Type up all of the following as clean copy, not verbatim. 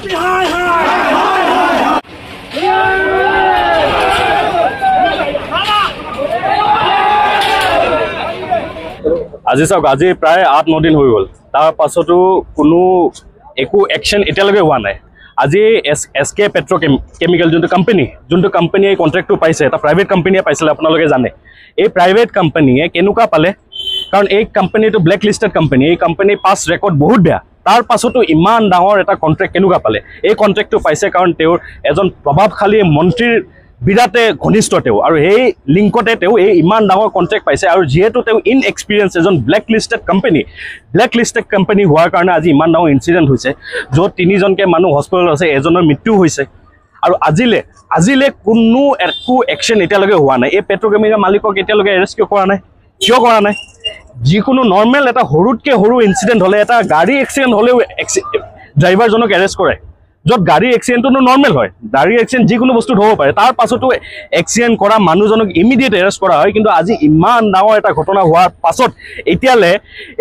আজি চাওক, আজি প্ৰায় 8-9 দিন হৈ গ'ল, তাৰ পাছতো কোনো একো একশ্যন এতিয়ালৈকে হোৱা নাই। আজি SK পেট্ৰ'কেমিকেল যোনটো কোম্পানীয়ে এই কণ্ট্ৰেক্টটো পাইছে, এটা প্ৰাইভেট কোম্পানীয়ে পাইছিলে, আপোনালোকে জানে। এই প্ৰাইভেট কোম্পানীয়ে কেনেকুৱা পালে? কাৰণ এই কোম্পানীটো ব্লেক লিষ্টেড কোম্পানী, এই কোম্পানীৰ পাছ ৰেকৰ্ড বহুত বেয়া। তাৰ পাছতো ইমান ডাঙৰ এটা কণ্ট্ৰেক্ট কেনেকুৱা পালে? এই কণ্ট্ৰেক্টটো পাইছে কাৰণ তেওঁৰ এজন প্ৰভাৱশালী মন্ত্ৰীৰ বিৰাটে ঘনিষ্ঠ তেওঁ, আৰু সেই লিংকতে তেওঁ এই ইমান ডাঙৰ কণ্ট্ৰেক্ট পাইছে। আৰু যিহেতু তেওঁ ইনএক্সপিৰিয়েঞ্চ এজন ব্লেক লিষ্টেড কোম্পানী হোৱাৰ কাৰণে আজি ইমান ডাঙৰ ইনচিডেণ্ট হৈছে, য'ত 3জনকৈ মানুহ হস্পিটেলত আছে, এজনৰ মৃত্যু হৈছে। আৰু আজিলে কোনো একো একশ্যন এতিয়ালৈকে হোৱা নাই। এই পেট্ৰ'কেমিকেল মালিকক এতিয়ালৈকে এৰেষ্ট কিয় কৰা নাই? যিকোনো নৰ্মেল এটা সৰুতকৈ সৰু ইনচিডেণ্ট হ'লে, এটা গাড়ী এক্সিডেণ্ট হ'লেও ড্ৰাইভাৰজনক এৰেষ্ট কৰে, য'ত গাড়ী এক্সিডেণ্টটো নৰ্মেল হয়। গাড়ী এক্সিডেণ্ট যিকোনো বস্তুত হ'ব পাৰে, তাৰ পাছতো এক্সিডেণ্ট কৰা মানুহজনক ইমিডিয়েট এৰেষ্ট কৰা হয়। কিন্তু আজি ইমান ডাঙৰ এটা ঘটনা হোৱাৰ পাছত এতিয়ালৈ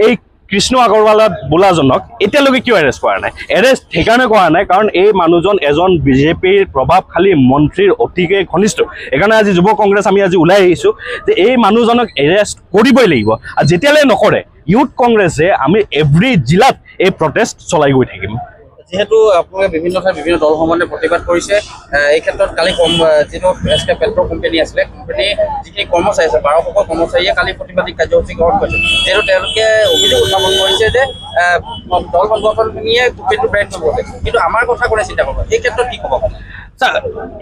এই কৃষ্ণ আগৰৱালা বোলাজনক এতিয়ালৈকে কিয় এৰেষ্ট কৰা নাই? এৰেষ্ট সেইকাৰণে কৰা নাই কাৰণ এই মানুহজন এজন বিজেপিৰ প্ৰভাৱশালী মন্ত্ৰীৰ অতিকে ঘনিষ্ঠ। সেইকাৰণে আজি যুৱ কংগ্ৰেছ আমি আজি ওলাই আহিছোঁ যে এই মানুহজনক এৰেষ্ট কৰিবই লাগিব। আৰু যেতিয়ালৈ নকৰে, ইউথ কংগ্ৰেছে আমি এভৰি জিলাত এই প্ৰটেষ্ট চলাই গৈ থাকিম। যেহেতু আপোনালোকে বিভিন্ন ঠাইত বিভিন্ন দলসমূহে প্ৰতিবাদ কৰিছে, এই ক্ষেত্ৰত কালি যিটো SK পেট্ৰ' কোম্পানী আছিলে, কোম্পানী যিখিনি কৰ্মচাৰী আছে 1200 কৰ্মচাৰীয়ে কালি প্ৰতিবাদী কাৰ্যসূচী গ্ৰহণ কৰিছে। যিহেতু তেওঁলোকে অভিযোগ উত্থাপন কৰিছে যে দল সংগঠনখিনিয়ে কোম্পানীটো ব্ৰেণ্ড কৰিব, কিন্তু আমাৰ কথা কোনে চিন্তা কৰিব? এই ক্ষেত্ৰত কি ক'ব?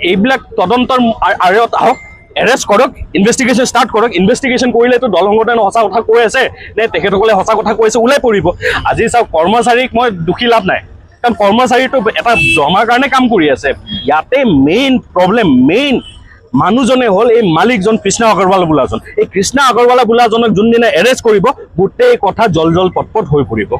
এইবিলাক তদন্তৰ আঁৰত আহক, এৰেষ্ট কৰক, ইনভেষ্টিগেশ্যন ষ্টাৰ্ট কৰক। ইনভেষ্টিগেশ্যন কৰিলেতো দল সংগঠনে সঁচা কথা কৈ আছে নে তেখেতসকলে সঁচা কথা কৈ আছে ওলাই পৰিব। আজি চাওক, কৰ্মচাৰীক মই দুখী লাভ নাই, কাৰণ কৰ্মচাৰীটো এটা জমাৰ কাৰণে কাম কৰি আছে। ইয়াতে মেইন মানুহজনে হ'ল এই মালিকজন কৃষ্ণ আগৰৱালা বোলাজন। এই কৃষ্ণ আগৰৱালা বোলাজনক যোনদিনা এৰেষ্ট কৰিব, গোটেই কথা জল পটপট হৈ পৰিব।